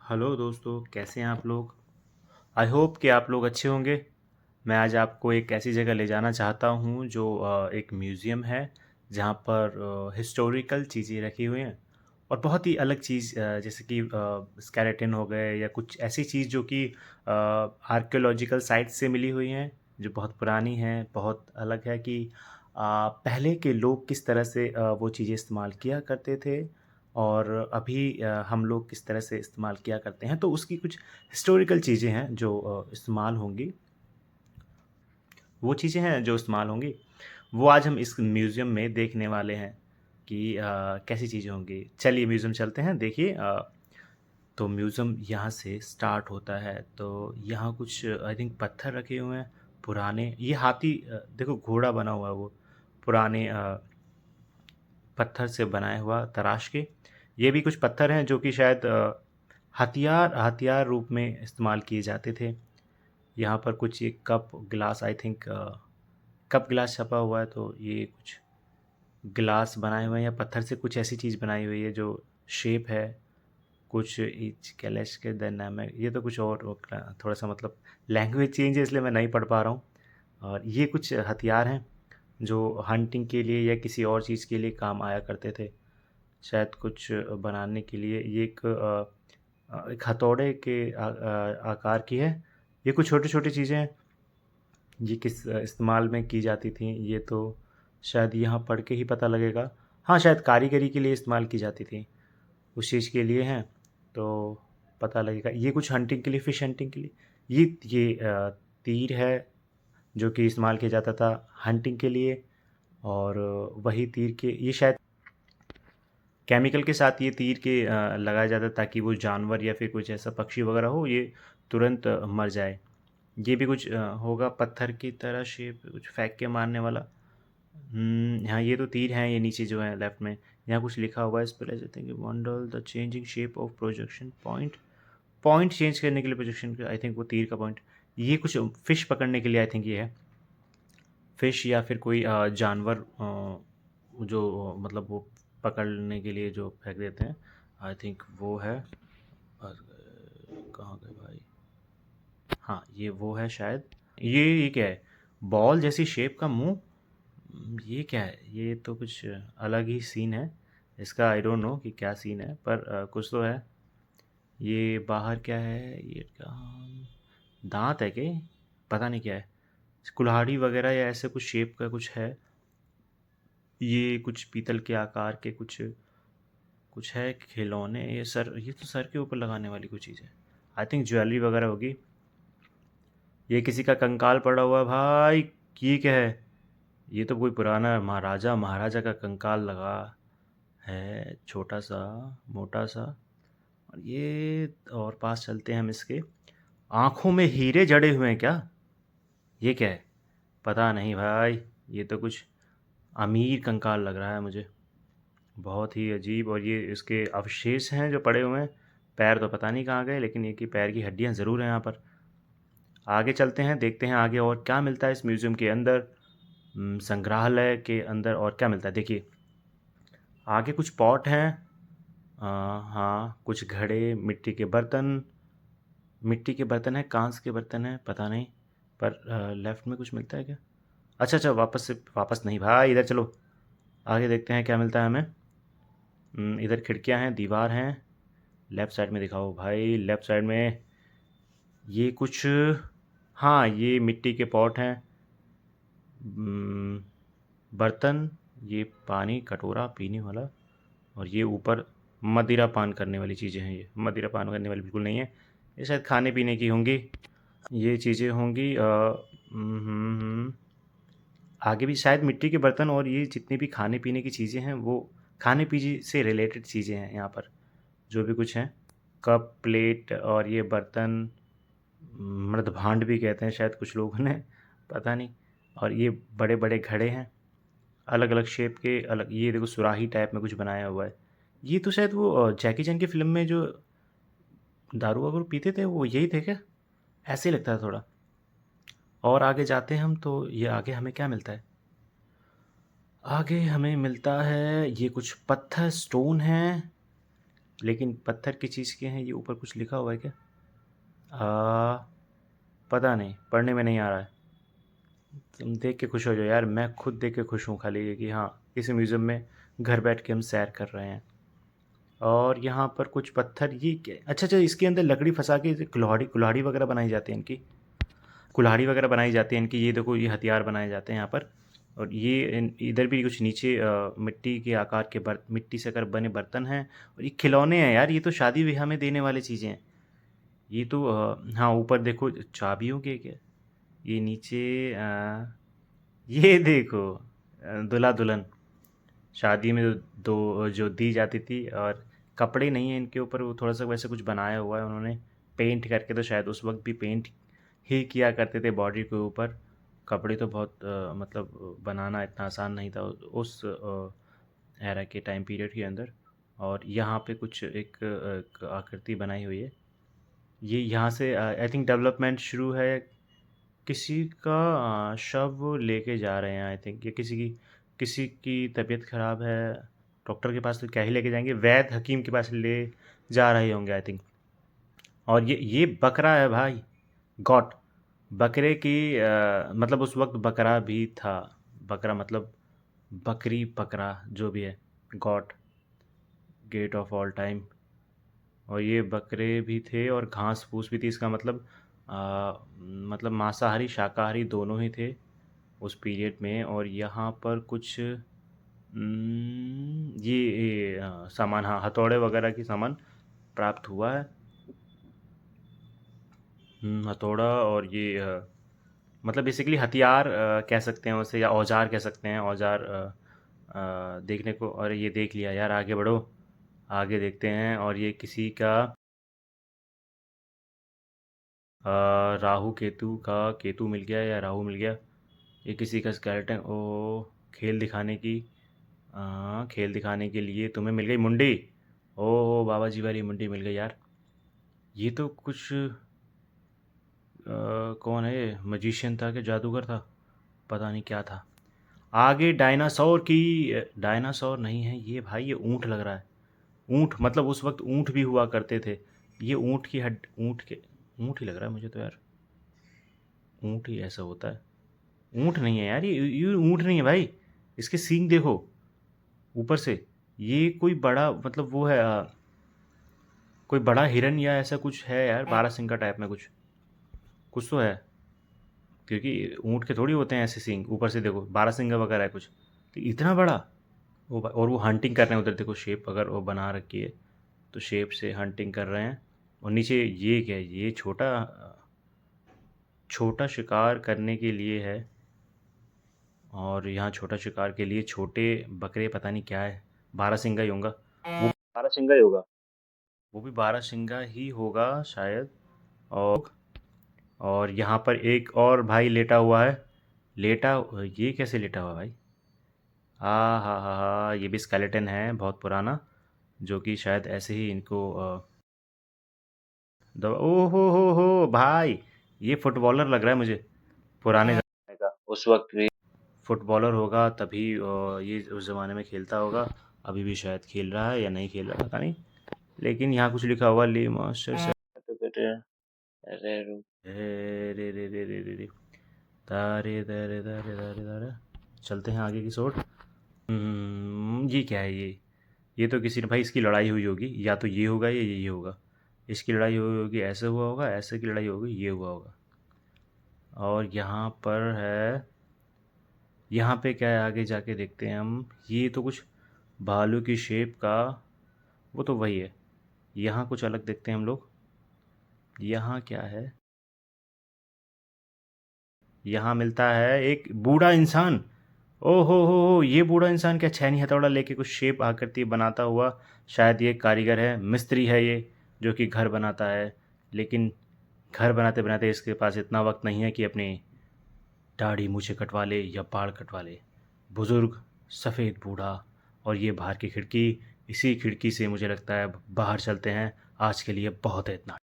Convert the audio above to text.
Hello दोस्तों, कैसे हैं आप लोग। आई होप कि आप लोग अच्छे होंगे। मैं आज आपको एक ऐसी जगह ले जाना चाहता हूँ जो एक म्यूज़ियम है जहाँ पर हिस्टोरिकल चीज़ें रखी हुई हैं और बहुत ही अलग चीज़ जैसे कि स्केलेटन हो गए या कुछ ऐसी चीज़ जो कि आर्कियोलॉजिकल साइट से मिली हुई हैं, जो बहुत पुरानी हैं, बहुत अलग है कि पहले के लोग किस तरह से वो चीज़ें इस्तेमाल किया करते थे और अभी हम लोग किस तरह से इस्तेमाल किया करते हैं। तो उसकी कुछ हिस्टोरिकल चीज़ें हैं जो इस्तेमाल होंगी। वो चीज़ें हैं जो इस्तेमाल होंगी, वो आज हम इस म्यूज़ियम में देखने वाले हैं कि कैसी चीज़ें होंगी। चलिए म्यूज़ियम चलते हैं। देखिए तो म्यूज़ियम यहाँ से स्टार्ट होता है, तो यहाँ कुछ आई थिंक पत्थर रखे हुए हैं पुराने। ये हाथी देखो घोड़ा बना हुआ है वो, पुराने पत्थर से बनाया हुआ तराश के। ये भी कुछ पत्थर हैं जो कि शायद हथियार हथियार रूप में इस्तेमाल किए जाते थे। यहाँ पर कुछ एक कप गिलास आई थिंक कप गिलास छपा हुआ है, तो ये कुछ गिलास बनाए हुए हैं या पत्थर से कुछ ऐसी चीज़ बनाई हुई है जो शेप है। कुछ इच कैलेश के डायनामिक, ये तो कुछ और थोड़ा सा मतलब लैंग्वेज चेंज है इसलिए मैं नहीं पढ़ पा रहा हूँ। और ये कुछ हथियार हैं जो हंटिंग के लिए या किसी और चीज़ के लिए काम आया करते थे। शायद कुछ बनाने के लिए ये एक हथौड़े के आकार की है। ये कुछ छोटी-छोटी चीज़ें हैं, ये किस इस्तेमाल में की जाती थी, ये तो शायद यहाँ पढ़ के ही पता लगेगा। हाँ, शायद कारीगरी के लिए इस्तेमाल की जाती थी, उस चीज़ के लिए हैं, तो पता लगेगा। ये कुछ हंटिंग के लिए, फ़िश हंटिंग के लिए, ये तीर है जो कि इस्तेमाल किया जाता था हंटिंग के लिए। और वही तीर के ये शायद केमिकल के साथ ये तीर के लगाया जाता है ताकि वो जानवर या फिर कुछ ऐसा पक्षी वगैरह हो, ये तुरंत मर जाए। ये भी कुछ होगा पत्थर की तरह शेप, कुछ फेंक के मारने वाला। हाँ, ये तो तीर हैं, ये नीचे जो है लेफ्ट में, यहाँ कुछ लिखा हुआ है इस पर। ऐसे थे bundle the changing shape of projection point. Point change करने के लिए प्रोजेक्शन का आई थिंक वो तीर का पॉइंट। ये कुछ फिश पकड़ने के लिए आई थिंक ये है। फिश या फिर कोई जानवर जो मतलब वो पकड़ने के लिए जो फेंक देते हैं, आई थिंक वो है। और कहाँ गए भाई। हाँ, ये वो है शायद। ये क्या है, बॉल जैसी शेप का मुंह। ये क्या है, ये तो कुछ अलग ही सीन है इसका। आई डोंट नो कि क्या सीन है, पर कुछ तो है। ये बाहर क्या है, ये क्या दांत है क्या, पता नहीं क्या है। कुल्हाड़ी वगैरह या ऐसे कुछ शेप का कुछ है। ये कुछ पीतल के आकार के कुछ कुछ है खिलौने। ये सर, ये तो सर के ऊपर लगाने वाली कोई चीज़ है, आई थिंक ज्वेलरी वगैरह होगी। ये किसी का कंकाल पड़ा हुआ है भाई। ये क्या है, ये तो कोई पुराना महाराजा महाराजा का कंकाल लगा है, छोटा सा, मोटा सा। और ये और पास चलते हैं हम इसके। आँखों में हीरे जड़े हुए हैं क्या, ये क्या है, पता नहीं भाई। ये तो कुछ अमीर कंकाल लग रहा है मुझे, बहुत ही अजीब। और ये इसके अवशेष हैं जो पड़े हुए हैं। पैर तो पता नहीं कहाँ गए, लेकिन ये कि पैर की हड्डियाँ ज़रूर हैं यहाँ पर। आगे चलते हैं, देखते हैं आगे और क्या मिलता है इस म्यूज़ियम के अंदर। संग्रहालय के अंदर और क्या मिलता है देखिए। आगे कुछ पॉट हैं, हाँ कुछ घड़े, मिट्टी के बर्तन। मिट्टी के बर्तन है, कांस के बर्तन है, पता नहीं। पर लेफ्ट में कुछ मिलता है क्या। अच्छा अच्छा, वापस नहीं भाई, इधर चलो। आगे देखते हैं क्या मिलता है हमें। इधर खिड़कियां हैं, दीवार हैं। लेफ़्ट साइड में दिखाओ भाई, लेफ़्ट साइड में ये कुछ, हाँ ये मिट्टी के पॉट हैं। बर्तन, ये पानी कटोरा पीने वाला। और ये ऊपर मदिरा पान करने वाली चीज़ें हैं। ये मदिरा पान करने वाली बिल्कुल नहीं है, ये शायद खाने पीने की होंगी। ये चीज़ें होंगी आगे भी शायद मिट्टी के बर्तन। और ये जितनी भी खाने पीने की चीज़ें हैं वो खाने पीने से रिलेटेड चीज़ें हैं यहाँ पर, जो भी कुछ हैं। कप प्लेट और ये बर्तन, मृदभांड भी कहते हैं शायद कुछ लोगों ने, पता नहीं। और ये बड़े बड़े घड़े हैं, अलग अलग शेप के अलग। ये देखो सुराही टाइप में कुछ बनाया हुआ है। ये तो शायद वो जैकी चैन की फिल्म में जो दारू वारू पीते थे वो यही थे क्या, ऐसे ही लगता है थोड़ा। और आगे जाते हैं हम, तो ये आगे हमें क्या मिलता है। आगे हमें मिलता है ये कुछ पत्थर, स्टोन है, लेकिन पत्थर की चीज़ के हैं ये। ऊपर कुछ लिखा हुआ है क्या? आ, पता नहीं, पढ़ने में नहीं आ रहा है। तुम देख के खुश हो जाओ यार, मैं खुद देख के खुश हूँ खाली ये कि हाँ, इस म्यूज़ियम में घर बैठ के हम सैर कर रहे हैं। और यहाँ पर कुछ पत्थर, ये क्या? अच्छा अच्छा, इसके अंदर लकड़ी फंसा के कुल्हाड़ी कुल्हाड़ी वगैरह बनाई जाती है इनकी। कुल्हाड़ी वगैरह बनाई जाती है इनकी। ये देखो, ये हथियार बनाए जाते हैं यहाँ पर। और ये इधर भी कुछ नीचे मिट्टी के आकार के मिट्टी से अगर बने बर्तन हैं। और ये खिलौने हैं यार, ये तो शादी ब्याह में देने वाली चीज़ें हैं। ये तो हाँ, ऊपर देखो चाबियों के क्या, ये नीचे ये देखो, दूल्हा दुल्हन शादी में दो जो दी जाती थी। और कपड़े नहीं है इनके ऊपर, वो थोड़ा सा वैसे कुछ बनाया हुआ है उन्होंने पेंट करके। तो शायद उस वक्त भी पेंट ही किया करते थे बॉडी के ऊपर। कपड़े तो बहुत मतलब बनाना इतना आसान नहीं था उस एरा के टाइम पीरियड के अंदर। और यहाँ पे कुछ एक आकृति बनाई हुई है। ये यहाँ से आई थिंक डेवलपमेंट शुरू है। किसी का शव लेके जा रहे हैं आई थिंक। ये किसी की तबीयत ख़राब है। डॉक्टर के पास तो क्या ही लेके जाएंगे, वैद्य हकीम के पास ले जा रहे होंगे आई थिंक। और ये बकरा है भाई, गॉट। बकरे की मतलब उस वक्त बकरा भी था। बकरा मतलब बकरी, बकरा जो भी है, goat, get of all time. और ये बकरे भी थे और घास फूस भी थी। इसका मतलब मांसाहारी शाकाहारी दोनों ही थे उस पीरियड में। और यहाँ पर कुछ ये सामान, हाँ, हथौड़े वगैरह की सामान प्राप्त हुआ है। हथौड़ा। और ये मतलब बेसिकली हथियार कह सकते हैं उसे, या औजार कह सकते हैं। औजार देखने को। और ये देख लिया यार, आगे बढ़ो, आगे देखते हैं। और ये किसी का राहु केतु का केतु मिल गया या राहु मिल गया। ये किसी का स्केलेटन। ओ, खेल दिखाने की खेल दिखाने के लिए तुम्हें मिल गई मुंडी। ओ बाबा जी वाली मुंडी मिल गई यार। ये तो कुछ कौन है ये? मजिशियन था कि जादूगर था? पता नहीं क्या था। आगे डायनासोर की। डायनासोर नहीं है ये भाई, ये ऊँट लग रहा है। ऊँट मतलब उस वक्त ऊँट भी हुआ करते थे। ये ऊँट की हड, ऊँट ही लग रहा है मुझे तो यार। ऊँट ही ऐसा होता है। ऊँट नहीं है यार, ये ऊँट नहीं है भाई। इसके सींग देखो ऊपर से। ये कोई बड़ा मतलब वो है कोई बड़ा हिरन या ऐसा कुछ है यार, बारहसिंगा टाइप में कुछ कुछ तो है। क्योंकि ऊँट के थोड़ी होते हैं ऐसे सींग। ऊपर से देखो बारहसिंगा वगैरह है कुछ। तो इतना बड़ा और वो हंटिंग कर रहे हैं उधर। देखो शेप अगर वो बना रखी है तो शेप से हंटिंग कर रहे हैं। और नीचे ये क्या है? ये छोटा छोटा शिकार करने के लिए है। और यहाँ छोटा शिकार के लिए छोटे बकरे, पता नहीं क्या है, बारहसिंगा ही होगा वो। बारहसिंगा ही होगा वो भी, बारहसिंगा ही होगा शायद। और यहाँ पर एक और भाई लेटा हुआ है। लेटा, ये कैसे लेटा हुआ भाई? हाँ हाँ हाँ हाँ, ये भी स्केलेटन है बहुत पुराना, जो कि शायद ऐसे ही इनको ओ हो भाई, ये फुटबॉलर लग रहा है मुझे, पुराने ज़माने का। उस वक्त भी फुटबॉलर होगा तभी ये उस ज़माने में खेलता होगा। अभी भी शायद खेल रहा है या नहीं खेल रहा पता नहीं। लेकिन यहाँ कुछ लिखा हुआ, ली मास्टर से अरे रे रे रे रे रे रे तारे तारे तारे तारे तारे। चलते हैं आगे की सोट। ये क्या है ये तो किसी ने भाई, इसकी लड़ाई हुई होगी, या तो ये होगा या ये होगा। इसकी लड़ाई हुई होगी, ऐसे हुआ होगा, ऐसे की लड़ाई होगी, ये हुआ होगा। और यहाँ पर है, यहाँ पे क्या है आगे जाके देखते हैं हम। ये तो कुछ भालू की शेप का, वो तो वही है। यहाँ कुछ अलग देखते हैं हम लोग। यहाँ क्या है? यहाँ मिलता है एक बूढ़ा इंसान। ओ हो, ये बूढ़ा इंसान क्या छैनी हथौड़ा लेके कुछ शेप आकृति बनाता हुआ? शायद ये कारीगर है, मिस्त्री है ये, जो कि घर बनाता है। लेकिन घर बनाते बनाते इसके पास इतना वक्त नहीं है कि अपनी दाढ़ी मूछें कटवा ले या बाल कटवा ले। बुज़ुर्ग, सफ़ेद बूढ़ा। और ये बाहर की खिड़की, इसी खिड़की से मुझे लगता है बाहर चलते हैं। आज के लिए बहुत है इतना।